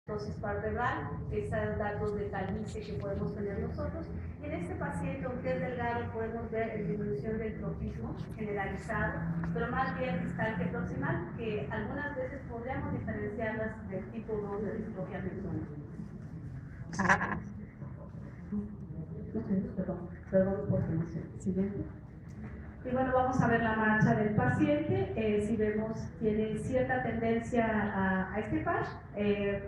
dosis vertebral, esos datos de calvicie que podemos tener nosotros. Y en este paciente, aunque es delgado, podemos ver disminución del trofismo generalizado, pero más bien distal que proximal, que algunas veces podríamos diferenciarlas del tipo 2 de distrofia mectónica. Perdón por la emoción. Siguiente. Y bueno, vamos a ver la marcha del paciente. Si vemos, tiene cierta tendencia a este patch,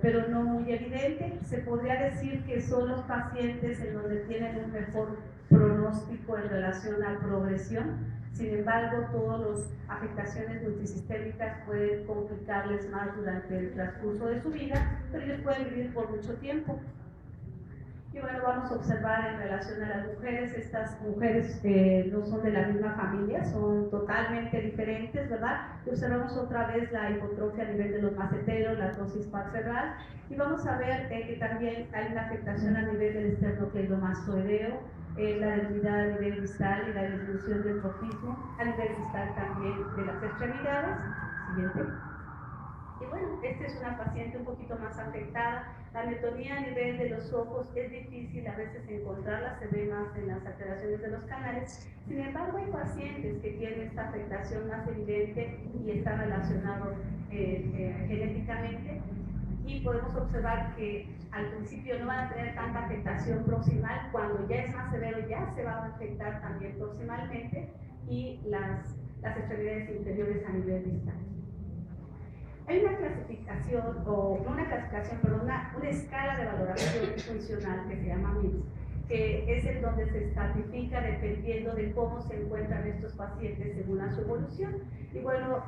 pero no muy evidente. Se podría decir que son los pacientes en donde tienen un mejor pronóstico en relación a progresión. Sin embargo, todas las afectaciones multisistémicas pueden complicarles más durante el transcurso de su vida, pero ellos pueden vivir por mucho tiempo. Y bueno, vamos a observar en relación a las mujeres, estas mujeres no son de la misma familia, son totalmente diferentes, ¿verdad? Y observamos otra vez la hipotrofia a nivel de los maceteros, la artrosis parafemoral, y vamos a ver que también hay una afectación a nivel del esternocleidomastoideo, la debilidad a nivel distal y la disminución del trofismo, a nivel distal también de las extremidades. Siguiente. Y bueno, esta es una paciente un poquito más afectada. La miotonía a nivel de los ojos es difícil a veces encontrarla, se ve más en las alteraciones de los canales. Sin embargo, hay pacientes que tienen esta afectación más evidente y está relacionado genéticamente. Y podemos observar que al principio no van a tener tanta afectación proximal, cuando ya es más severo ya se va a afectar también proximalmente y las extremidades inferiores a nivel distal. Hay una clasificación, o no una clasificación, pero una escala de valoración funcional que se llama MIPS, que es en donde se estratifica dependiendo de cómo se encuentran estos pacientes según a su evolución. Y bueno,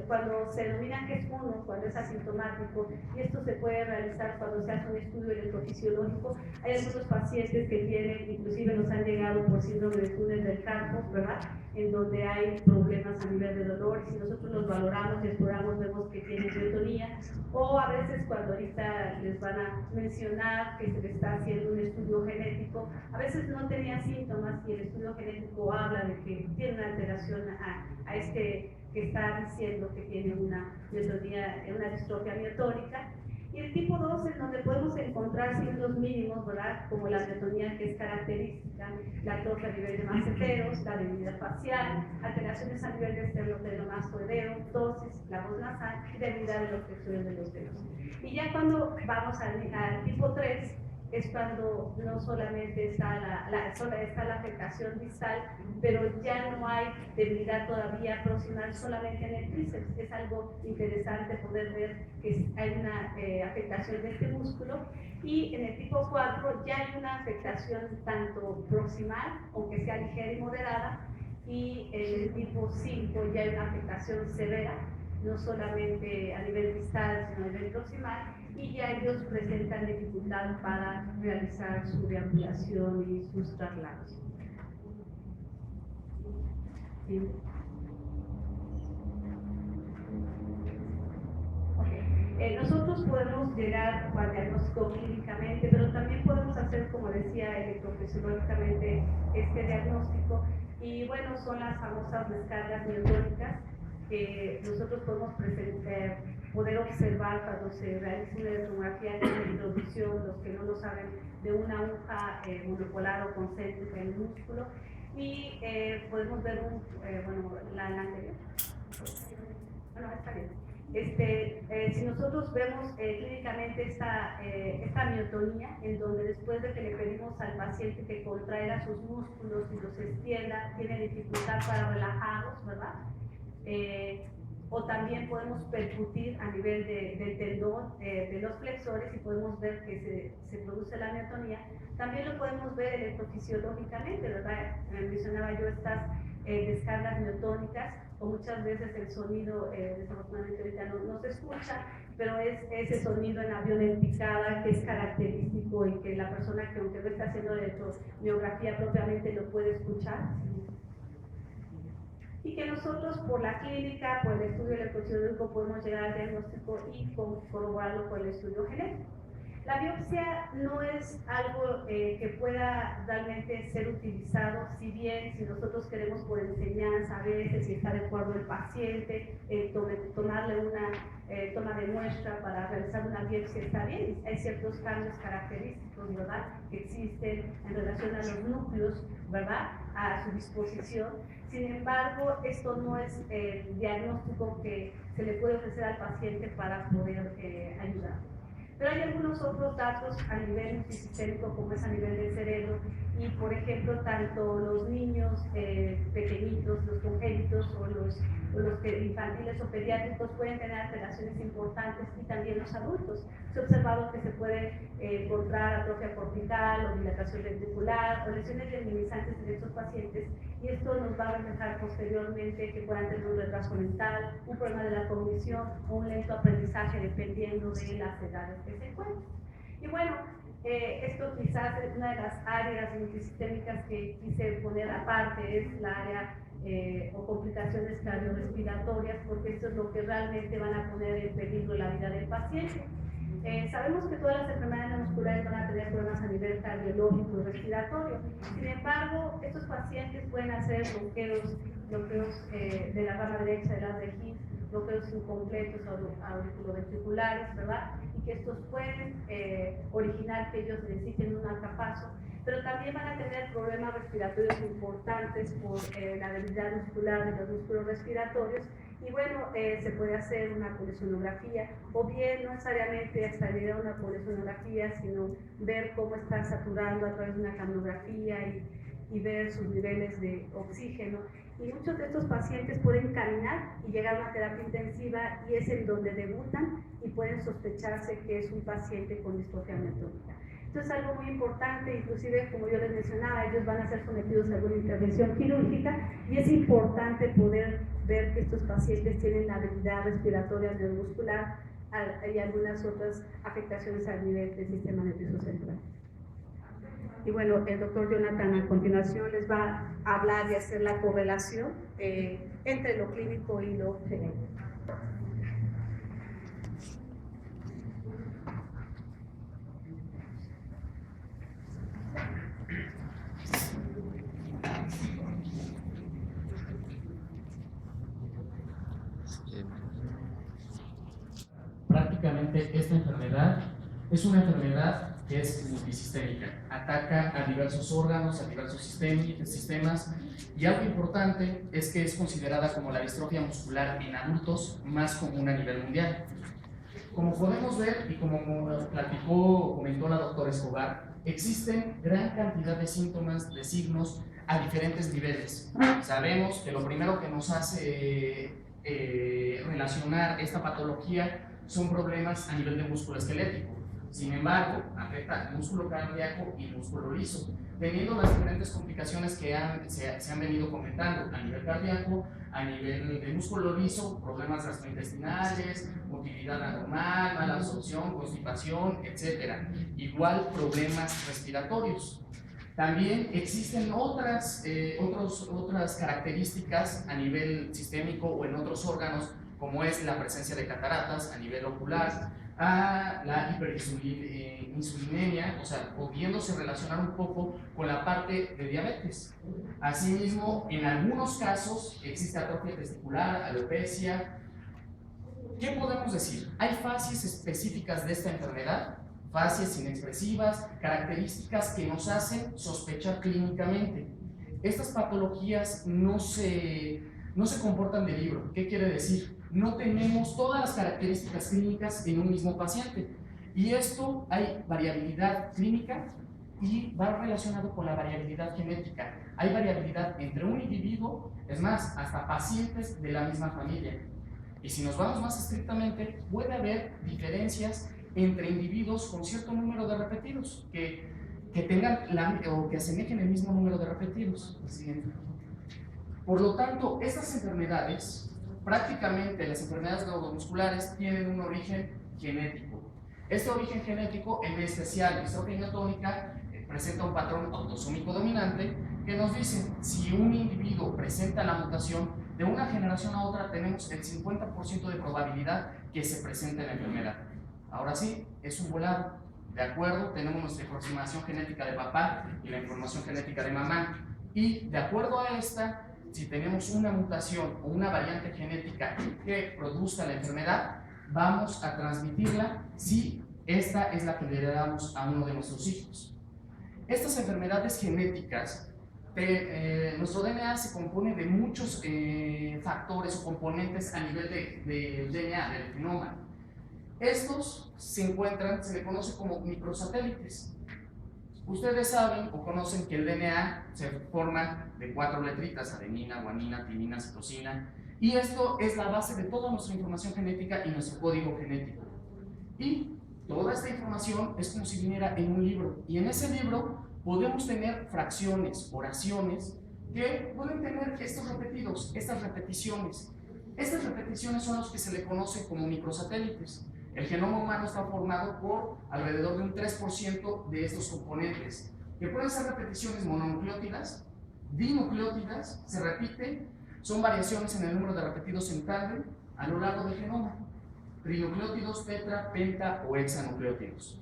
cuando se denomina que es uno, cuando es asintomático, y esto se puede realizar cuando se hace un estudio electrofisiológico, hay algunos pacientes que tienen, inclusive nos han llegado por síndrome de túnel del carpo, ¿verdad?, en donde hay problemas a nivel de dolor, y si nosotros los valoramos y exploramos, vemos que tienen miotonía, o a veces cuando ahorita les van a mencionar que se le está haciendo un estudio genético, a veces no tenía síntomas y el estudio genético habla de que tiene una alteración a este que está diciendo que tiene una miotonía, una distrofia miotónica. Y el tipo 2 es donde podemos encontrar signos mínimos, ¿verdad?, como la miotonía, que es característica, la atrofia a nivel de maceteros, la debilidad facial, alteraciones a nivel de esternocleidomastoideo, tosis, la voz nasal y debilidad de los flexores de los dedos. Y ya cuando vamos al tipo 3, es cuando no solamente está la afectación distal, pero ya no hay debilidad todavía proximal solamente en el tríceps. Es algo interesante poder ver que hay una afectación de este músculo. Y en el tipo 4 ya hay una afectación tanto proximal, aunque sea ligera y moderada, y en el tipo 5 ya hay una afectación severa, no solamente a nivel distal, sino a nivel proximal, y ya ellos presentan dificultad para realizar su deambulación y sus traslados. ¿Sí? Nosotros podemos llegar al diagnóstico clínicamente, pero también podemos hacer, como decía, electrofisiológicamente este diagnóstico. Y bueno, son las famosas descargas miotónicas que nosotros podemos poder observar cuando se realiza una electrografía de introducción, los que no lo saben, de una aguja monopolar o concéntrica en el músculo. Y podemos ver bueno, la anterior. Bueno, está bien. Si nosotros vemos clínicamente esta miotonía, en donde después de que le pedimos al paciente que contraiga sus músculos y los extienda, tiene dificultad para relajarlos, ¿verdad? O también podemos percutir a nivel del tendón de los flexores y podemos ver que se produce la miotonía. También lo podemos ver electrofisiológicamente, ¿verdad? Mencionaba yo estas descargas miotónicas, o muchas veces el sonido, desafortunadamente ahorita no se escucha, pero es ese sonido en avión en picada que es característico y que la persona que aunque no está haciendo electromiografía propiamente lo puede escuchar. Y que nosotros por la clínica, por el estudio electrofisiológico, podemos llegar al diagnóstico y corroborarlo con el estudio genético. La biopsia no es algo que pueda realmente ser utilizado, si bien si nosotros queremos por enseñanza a veces, si está de acuerdo el paciente, tomarle una toma de muestra para realizar una biopsia está bien. Hay ciertos cambios característicos, ¿verdad?, que existen en relación a los núcleos, ¿verdad?, a su disposición. Sin embargo, esto no es el diagnóstico que se le puede ofrecer al paciente para poder ayudar. Pero hay algunos otros datos a nivel multisistémico, como es a nivel del cerebro, y por ejemplo, tanto los niños pequeñitos, los congénitos o los infantiles o pediátricos pueden tener alteraciones importantes, y también los adultos. Se ha observado que se puede encontrar atrofia cortical o dilatación ventricular o lesiones minimizantes en estos pacientes, y esto nos va a reflejar posteriormente que puedan tener un retraso mental, un problema de la cognición o un lento aprendizaje dependiendo de las edades que se encuentren. Y bueno, esto quizás es una de las áreas multisistémicas que quise poner aparte, es la área o complicaciones cardiorrespiratorias, porque esto es lo que realmente van a poner en peligro la vida del paciente. Sabemos que todas las enfermedades musculares van a tener problemas a nivel cardiológico y respiratorio. Sin embargo, estos pacientes pueden hacer bloqueos de la rama derecha de las de His, bloqueos incompletos auriculoventriculares, ¿verdad? Y que estos pueden originar que ellos necesiten un marcapaso, pero también van a tener problemas respiratorios importantes por la debilidad muscular de los músculos respiratorios. Y bueno, se puede hacer una polesonografía, o bien no necesariamente hasta llegar a una polesonografía, sino ver cómo está saturando a través de una camografía y ver sus niveles de oxígeno. Y muchos de estos pacientes pueden caminar y llegar a una terapia intensiva, y es en donde debutan y pueden sospecharse que es un paciente con distrofia miotónica. Esto es algo muy importante, inclusive como yo les mencionaba, ellos van a ser sometidos a alguna intervención quirúrgica, y es importante poder ver que estos pacientes tienen la habilidad respiratoria neuromuscular y algunas otras afectaciones a nivel del sistema nervioso central. Y bueno, el doctor Jonathan a continuación les va a hablar y hacer la correlación entre lo clínico y lo genético. Prácticamente esta enfermedad es una enfermedad que es multisistémica, ataca a diversos órganos, a diversos sistemas, y algo importante es que es considerada como la distrofia muscular en adultos más común a nivel mundial. Como podemos ver y como comentó la doctora Escobar, existen gran cantidad de síntomas, de signos a diferentes niveles. Sabemos que lo primero que nos hace relacionar esta patología son problemas a nivel de músculo esquelético. Sin embargo, afecta al músculo cardíaco y músculo liso, teniendo las diferentes complicaciones que se han venido comentando a nivel cardíaco, a nivel de músculo liso, problemas gastrointestinales, motilidad anormal, mala absorción, constipación, etc. Igual problemas respiratorios. También existen otras características a nivel sistémico o en otros órganos, como es la presencia de cataratas a nivel ocular, a la hiperinsulinemia, o sea, pudiéndose relacionar un poco con la parte de diabetes. Asimismo, en algunos casos existe atrofia testicular, alopecia. ¿Qué podemos decir? Hay fases específicas de esta enfermedad, fases inexpresivas, características que nos hacen sospechar clínicamente. Estas patologías no se comportan de libro. ¿Qué quiere decir? No tenemos todas las características clínicas en un mismo paciente, y esto hay variabilidad clínica y va relacionado con la variabilidad genética. Hay variabilidad entre un individuo, es más, hasta pacientes de la misma familia. Y si nos vamos más estrictamente, puede haber diferencias entre individuos con cierto número de repetidos, que tengan o que asemejen el mismo número de repetidos. Por lo tanto, estas enfermedades, prácticamente las enfermedades neuromusculares, tienen un origen genético. Este origen genético, en especial distrofia miotónica, presenta un patrón autosómico dominante que nos dice, si un individuo presenta la mutación, de una generación a otra tenemos el 50% de probabilidad que se presente la enfermedad. Ahora sí, es un volado. ¿de acuerdo? Tenemos nuestra información genética de papá y la información genética de mamá. Y de acuerdo a esta, si tenemos una mutación o una variante genética que produzca la enfermedad, vamos a transmitirla si esta es la que le heredamos a uno de nuestros hijos. Estas enfermedades genéticas, nuestro DNA se compone de muchos factores o componentes a nivel del DNA, del genoma. Estos se le conoce como microsatélites. Ustedes saben o conocen que el DNA se forma de 4 letritas: adenina, guanina, timina, citosina, y esto es la base de toda nuestra información genética y nuestro código genético. Y toda esta información es como si viniera en un libro, y en ese libro podemos tener fracciones, oraciones, que pueden tener estos repetidos, estas repeticiones. Estas repeticiones son los que se le conoce como microsatélites. El genoma humano está formado por alrededor de un 3% de estos componentes, que pueden ser repeticiones mononucleótidas, dinucleótidas, se repiten, son variaciones en el número de repetidos en tándem a lo largo del genoma, trinucleótidos, tetra, penta o hexanucleótidos.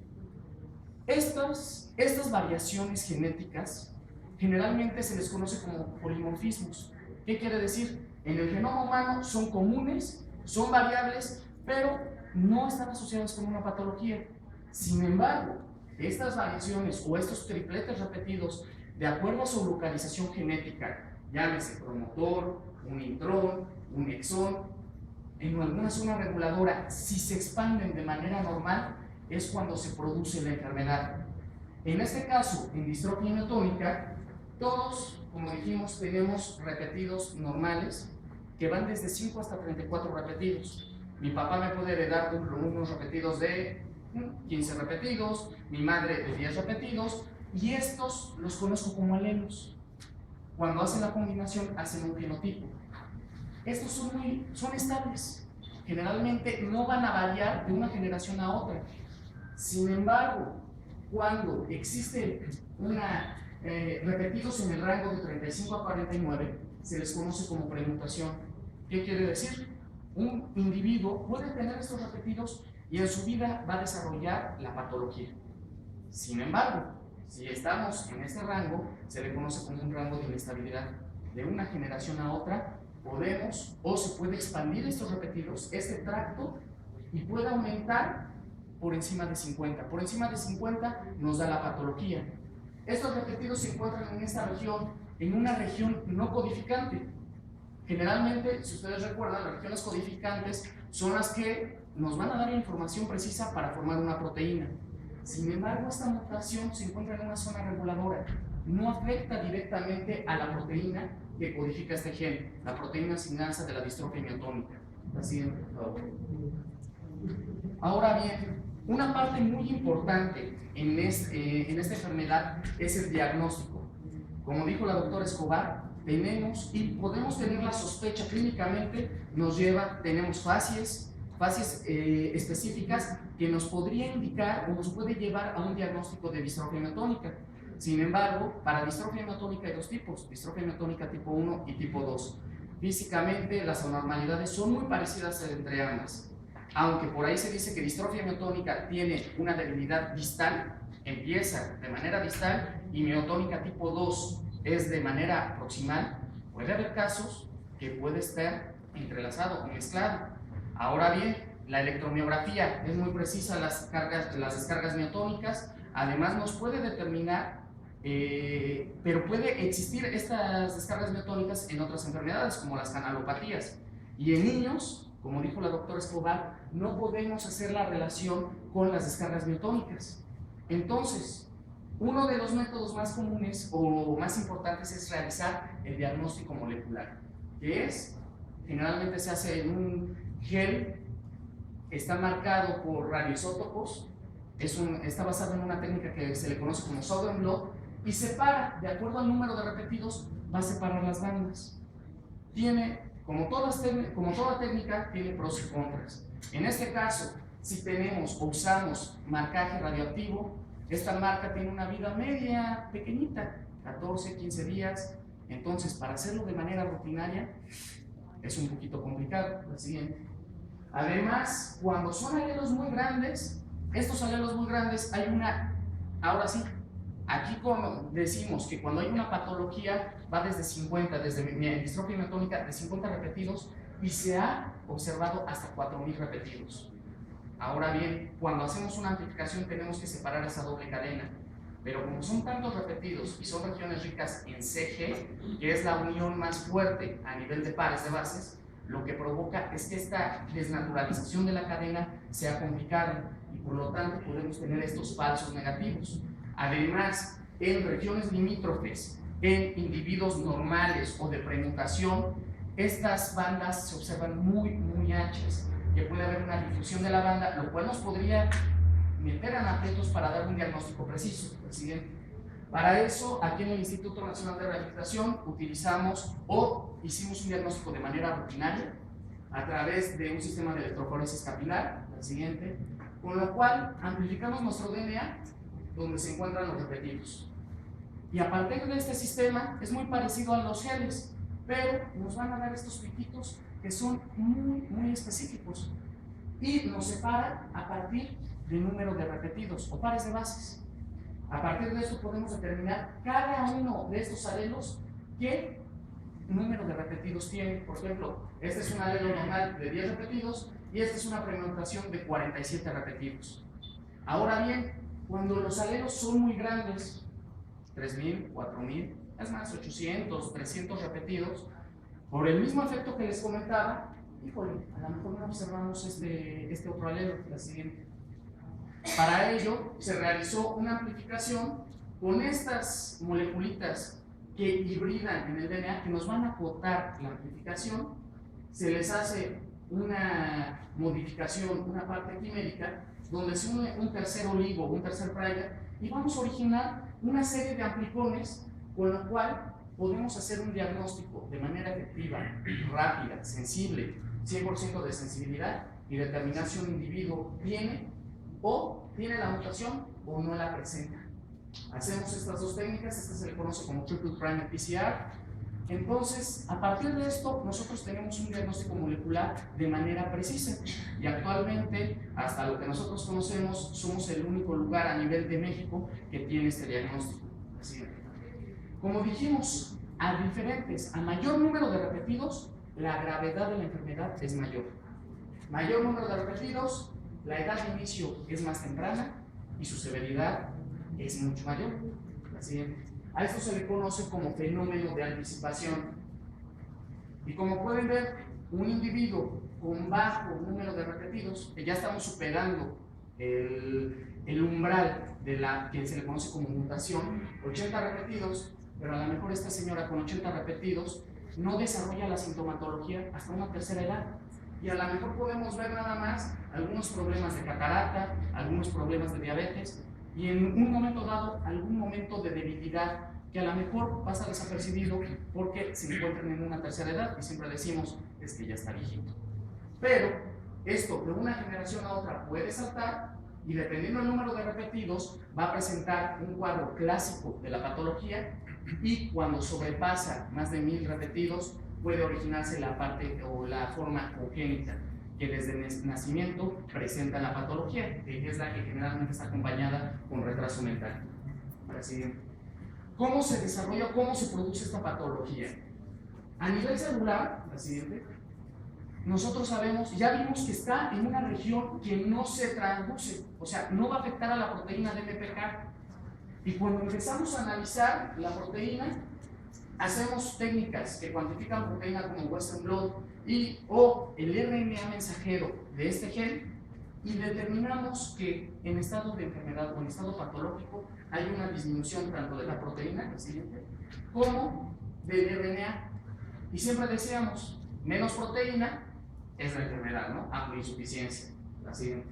Estas variaciones genéticas generalmente se les conoce como polimorfismos. ¿Qué quiere decir? En el genoma humano son comunes, son variables, pero no están asociadas con una patología. Sin embargo, estas variaciones o estos tripletes repetidos, de acuerdo a su localización genética, llámese promotor, un intrón, un exón, en alguna zona reguladora, si se expanden de manera normal, es cuando se produce la enfermedad. En este caso, en distrofia miotónica, todos, como dijimos, tenemos repetidos normales que van desde 5 hasta 34 repetidos. Mi papá me puede heredar unos repetidos de 15 repetidos, mi madre de 10 repetidos, y estos los conozco como alelos. Cuando hacen la combinación, hacen un genotipo. Estos son estables, generalmente no van a variar de una generación a otra. Sin embargo, cuando existe repetidos en el rango de 35 a 49, se les conoce como premutación. ¿Qué quiere decir? Un individuo puede tener estos repetidos y en su vida va a desarrollar la patología. Sin embargo, si estamos en este rango, se le conoce como un rango de inestabilidad. De una generación a otra, podemos o se puede expandir estos repetidos, este tracto, y puede aumentar por encima de 50. Por encima de 50 nos da la patología. Estos repetidos se encuentran en esta región, en una región no codificante. Generalmente, si ustedes recuerdan, las regiones codificantes son las que nos van a dar la información precisa para formar una proteína. Sin embargo, esta mutación se encuentra en una zona reguladora. No afecta directamente a la proteína que codifica este gen, la proteína sinasa de la distrofia miotónica. La siguiente, por favor. Ahora bien, una parte muy importante en esta enfermedad es el diagnóstico. Como dijo la doctora Escobar, tenemos y podemos tener la sospecha clínicamente, tenemos fases específicas que nos podría indicar o nos puede llevar a un diagnóstico de distrofia miotónica. Sin embargo, para distrofia miotónica hay dos tipos: distrofia miotónica tipo 1 y tipo 2. Físicamente, las anormalidades son muy parecidas entre ambas, aunque por ahí se dice que distrofia miotónica tiene una debilidad distal, empieza de manera distal, y miotónica tipo 2 es de manera proximal. Puede haber casos que puede estar entrelazado o mezclado. Ahora bien, la electromiografía es muy precisa, las descargas miotónicas, además nos puede determinar, pero puede existir estas descargas miotónicas en otras enfermedades como las canalopatías. Y en niños, como dijo la doctora Escobar, no podemos hacer la relación con las descargas miotónicas. Entonces, uno de los métodos más comunes o más importantes es realizar el diagnóstico molecular, que generalmente se hace en un gel, está marcado por radioisótopos, está basado en una técnica que se le conoce como Southern Blot, y separa, de acuerdo al número de repetidos, va a separar las bandas. Como toda técnica, tiene pros y contras. En este caso, si tenemos o usamos marcaje radioactivo, esta marca tiene una vida media pequeñita, 14, 15 días. Entonces, para hacerlo de manera rutinaria, es un poquito complicado. La siguiente. Además, cuando son alelos muy grandes, estos alelos muy grandes hay una, ahora sí, aquí como decimos que cuando hay una patología va desde 50, desde distrofia miotónica de 50 repetidos y se ha observado hasta 4000 repetidos. Ahora bien, cuando hacemos una amplificación tenemos que separar esa doble cadena, pero como son tantos repetidos y son regiones ricas en CG, que es la unión más fuerte a nivel de pares de bases, lo que provoca es que esta desnaturalización de la cadena sea complicada y por lo tanto podemos tener estos falsos negativos. Además, en regiones limítrofes, en individuos normales o de premutación, estas bandas se observan muy anchas, que puede haber una difusión de la banda, lo cual nos podría meter en aprietos para dar un diagnóstico preciso. Presidente. Para eso, aquí en el Instituto Nacional de Rehabilitación utilizamos o hicimos un diagnóstico de manera rutinaria a través de un sistema de electroforesis capilar, el siguiente, con lo cual amplificamos nuestro DNA donde se encuentran los repetidos. Y a partir de este sistema es muy parecido a los geles, pero nos van a dar estos piquitos que son muy específicos y nos separan a partir del número de repetidos o pares de bases. A partir de esto podemos determinar cada uno de estos alelos qué número de repetidos tiene. Por ejemplo, este es un alelo normal de 10 repetidos y esta es una premutación de 47 repetidos. Ahora bien, cuando los alelos son muy grandes, 3000, 4000, es más, 800, 300 repetidos, por el mismo efecto que les comentaba, híjole, a lo mejor no observamos este otro alelo, la siguiente. Para ello se realizó una amplificación con estas moleculitas que hibridan en el DNA, que nos van a acotar la amplificación. Se les hace una modificación, una parte quimérica, donde se une un tercer oligo, un tercer primer, y vamos a originar una serie de amplicones, con lo cual podemos hacer un diagnóstico de manera efectiva, rápida, sensible, 100% de sensibilidad, y determinar si un individuo tiene la mutación o no la presenta. Hacemos estas dos técnicas, esta se le conoce como triple primer PCR. Entonces, a partir de esto, nosotros tenemos un diagnóstico molecular de manera precisa y actualmente, hasta lo que nosotros conocemos, somos el único lugar a nivel de México que tiene este diagnóstico. Así, como dijimos, a mayor número de repetidos, la gravedad de la enfermedad es mayor. Mayor número de repetidos, la edad de inicio es más temprana y su severidad es mucho mayor. A esto se le conoce como fenómeno de anticipación. Y como pueden ver, un individuo con bajo número de repetidos, que ya estamos superando el umbral de la que se le conoce como mutación, 80 repetidos, pero a lo mejor esta señora con 80 repetidos no desarrolla la sintomatología hasta una tercera edad. Y a lo mejor podemos ver nada más algunos problemas de catarata, algunos problemas de diabetes, y en un momento dado, algún momento de debilidad que a lo mejor pasa desapercibido porque se encuentran en una tercera edad y siempre decimos, es que ya está viejito. Pero esto de una generación a otra puede saltar y dependiendo del número de repetidos va a presentar un cuadro clásico de la patología y cuando sobrepasa más de 1000 repetidos puede originarse la parte o la forma congénita que desde el nacimiento presenta la patología, que es la que generalmente está acompañada con retraso mental. Así, ¿cómo se desarrolla, cómo se produce esta patología? A nivel celular, la siguiente, nosotros sabemos, ya vimos que está en una región que no se transduce, o sea, no va a afectar a la proteína de MPK. Y cuando empezamos a analizar la proteína, hacemos técnicas que cuantifican proteína como Western blot o el RNA mensajero de este gen y determinamos que en estado de enfermedad o en estado patológico hay una disminución tanto de la proteína, el siguiente, como del RNA. Y siempre decíamos, menos proteína es la enfermedad, ¿no? Haploinsuficiencia, la siguiente.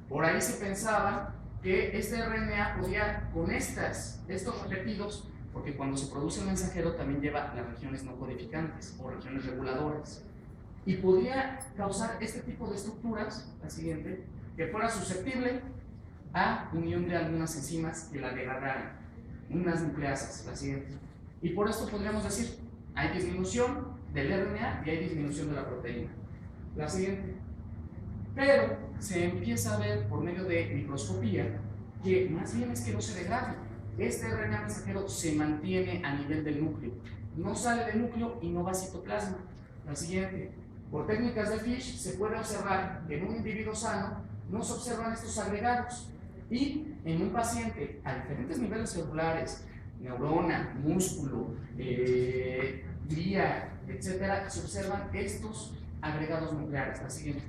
Por ahí se pensaba que este RNA podía, con estos repetidos, porque cuando se produce un mensajero también lleva las regiones no codificantes o regiones reguladoras. Y podría causar este tipo de estructuras, la siguiente, que fuera susceptible a unión de algunas enzimas que la degradaran, unas nucleasas, la siguiente. Y por esto podríamos decir, hay disminución del RNA y hay disminución de la proteína. La siguiente. Pero se empieza a ver por medio de microscopía que más bien es que no se degrada. Este RNA mensajero se mantiene a nivel del núcleo, no sale del núcleo y no va a citoplasma. La siguiente, por técnicas de Fish se puede observar que en un individuo sano no se observan estos agregados, y en un paciente a diferentes niveles celulares, neurona, músculo, glía, etcétera, se observan estos agregados nucleares. La siguiente.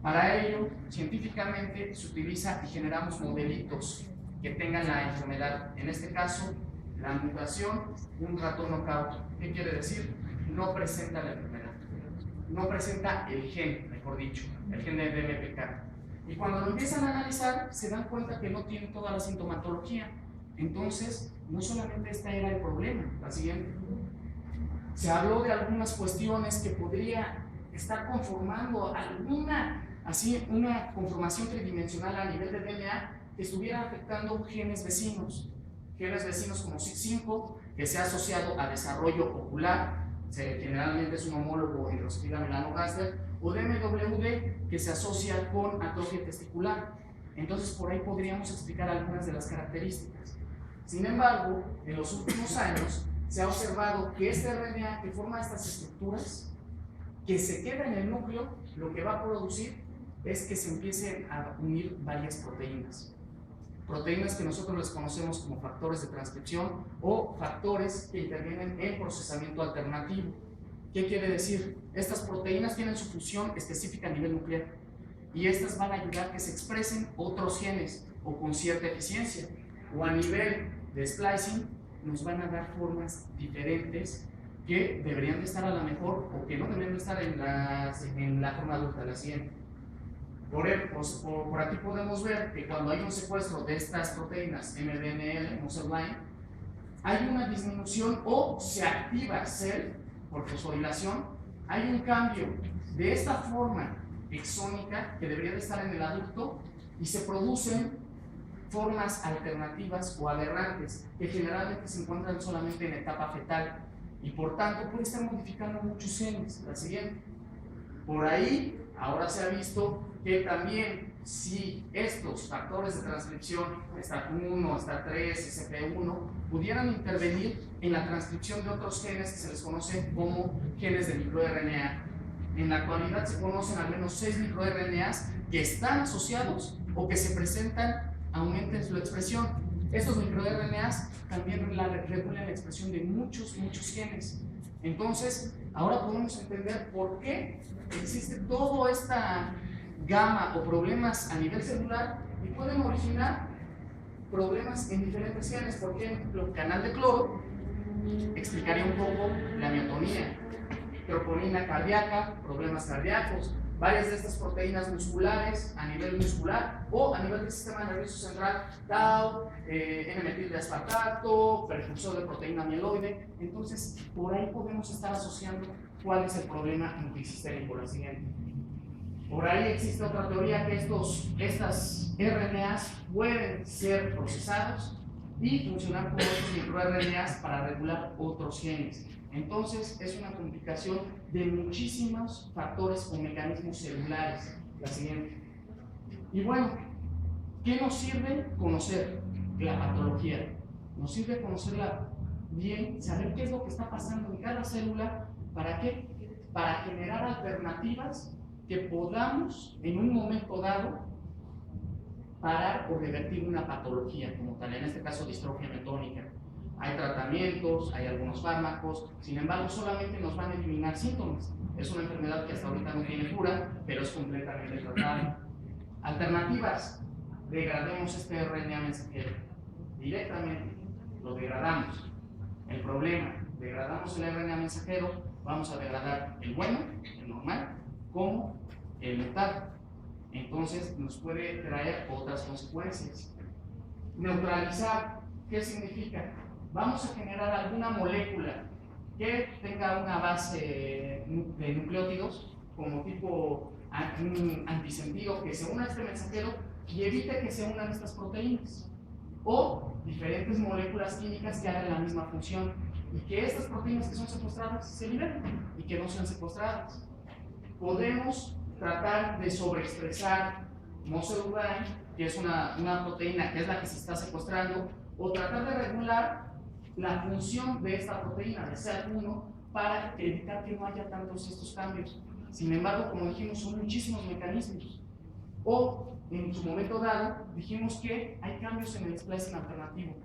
Para ello, científicamente se utiliza y generamos modelitos que tengan la enfermedad. En este caso, la mutación de un ratón knockout. ¿Qué quiere decir? No presenta la enfermedad. No presenta el gen, mejor dicho, el gen de DMPK. Y cuando lo empiezan a analizar, se dan cuenta que no tiene toda la sintomatología. Entonces, no solamente este era el problema. La siguiente. Se habló de algunas cuestiones que podría estar conformando una conformación tridimensional a nivel de DNA que estuviera afectando genes vecinos como SIC5, que se ha asociado a desarrollo ocular, generalmente es un homólogo en Drosophila melanogaster, o DMWD, que se asocia con atrofia testicular. Entonces, por ahí podríamos explicar algunas de las características. Sin embargo, en los últimos años se ha observado que este RNA que forma estas estructuras, que se queda en el núcleo, lo que va a producir es que se empiecen a unir varias proteínas. Proteínas que nosotros les conocemos como factores de transcripción o factores que intervienen en procesamiento alternativo. ¿Qué quiere decir? Estas proteínas tienen su función específica a nivel nuclear y estas van a ayudar a que se expresen otros genes o con cierta eficiencia, o a nivel de splicing nos van a dar formas diferentes que deberían de estar a la mejor o que no deberían de estar en la forma adulta, la siguiente. Por aquí podemos ver que cuando hay un secuestro de estas proteínas MDNL, muscle-blind, hay una disminución o se activa CEL por fosforilación, hay un cambio de esta forma exónica que debería de estar en el adulto y se producen formas alternativas o aberrantes que generalmente se encuentran solamente en etapa fetal y por tanto puede estar modificando muchos genes. La siguiente. Por ahí ahora se ha visto que también si estos factores de transcripción, STAT1, STAT3, SP1, pudieran intervenir en la transcripción de otros genes que se les conoce como genes de microRNA. En la actualidad se conocen al menos 6 microRNAs que están asociados o que se presentan, aumenten su expresión. Estos microRNAs también regulan la expresión de muchos genes. Entonces, ahora podemos entender por qué existe toda esta gama o problemas a nivel celular y pueden originar problemas en diferentes genes. Por ejemplo, canal de cloro explicaría un poco la miotonía, troponina cardíaca, problemas cardíacos, varias de estas proteínas musculares a nivel muscular o a nivel del sistema nervioso central, tau, N-metil de aspartato, precursor de proteína mieloide. Entonces, por ahí podemos estar asociando cuál es el problema multisistémico. La siguiente. Por ahí existe otra teoría que estas RNAs pueden ser procesados y funcionar como otros microRNAs para regular otros genes. Entonces, es una complicación de muchísimos factores o mecanismos celulares. La siguiente. Y bueno, ¿qué nos sirve conocer? La patología. Nos sirve conocerla bien, saber qué es lo que está pasando en cada célula. ¿Para qué? Para generar alternativas que podamos en un momento dado parar o revertir una patología como tal, en este caso distrofia metónica. Hay tratamientos, hay algunos fármacos, sin embargo solamente nos van a eliminar síntomas. Es una enfermedad que hasta ahorita no tiene cura, pero es completamente tratable. Alternativas: degrademos este RNA mensajero directamente, lo degradamos. El problema: degradamos el RNA mensajero, vamos a degradar el bueno, el normal, como el mutado. Entonces nos puede traer otras consecuencias. Neutralizar, ¿qué significa? Vamos a generar alguna molécula que tenga una base de nucleótidos como tipo un antisentido que se una a este mensajero y evite que se unan estas proteínas, o diferentes moléculas químicas que hagan la misma función y que estas proteínas que son secuestradas se liberen y que no sean secuestradas. Podemos tratar de sobreexpresar muscle que es una proteína que es la que se está secuestrando, o tratar de regular la función de esta proteína, de SEAT1, para evitar que no haya tantos estos cambios. Sin embargo, como dijimos, son muchísimos mecanismos. O, en su momento dado, dijimos que hay cambios en el splicing alternativo.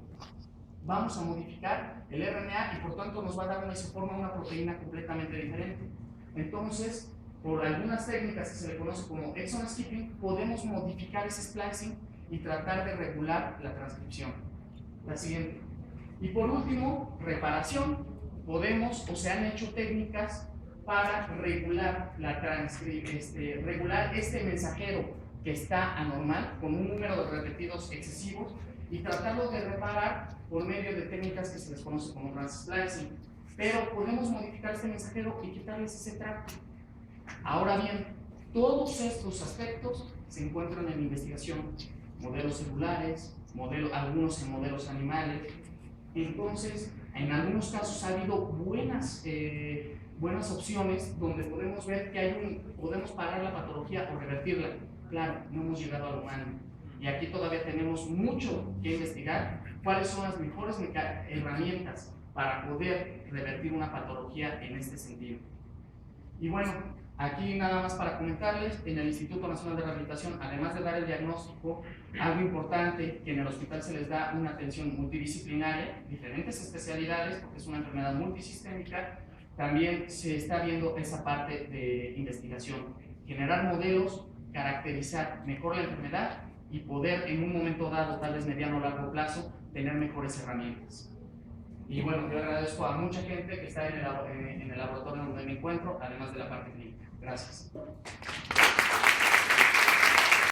Vamos a modificar el RNA y por tanto nos va a dar una isoforma, una proteína completamente diferente. Entonces, por algunas técnicas que se le conoce como exon skipping, podemos modificar ese splicing y tratar de regular la transcripción. La siguiente. Y por último, reparación. Podemos o se han hecho técnicas para regular regular este mensajero que está anormal, con un número de repetidos excesivos, y tratarlo de reparar por medio de técnicas que se les conoce como transsplicing. Pero podemos modificar este mensajero y quitarles ese tracto. Ahora bien, todos estos aspectos se encuentran en investigación, modelos celulares, algunos en modelos animales. Entonces, en algunos casos ha habido buenas opciones donde podemos ver que podemos parar la patología o revertirla. Claro, no hemos llegado al humano y aquí todavía tenemos mucho que investigar, cuáles son las mejores herramientas para poder revertir una patología en este sentido. Y bueno, aquí nada más para comentarles, en el Instituto Nacional de Rehabilitación, además de dar el diagnóstico, algo importante, que en el hospital se les da una atención multidisciplinaria, diferentes especialidades, porque es una enfermedad multisistémica. También se está viendo esa parte de investigación, generar modelos, caracterizar mejor la enfermedad y poder en un momento dado, tal vez mediano o largo plazo, tener mejores herramientas. Y bueno, yo agradezco a mucha gente que está en el laboratorio donde me encuentro, además de la parte clínica. Gracias.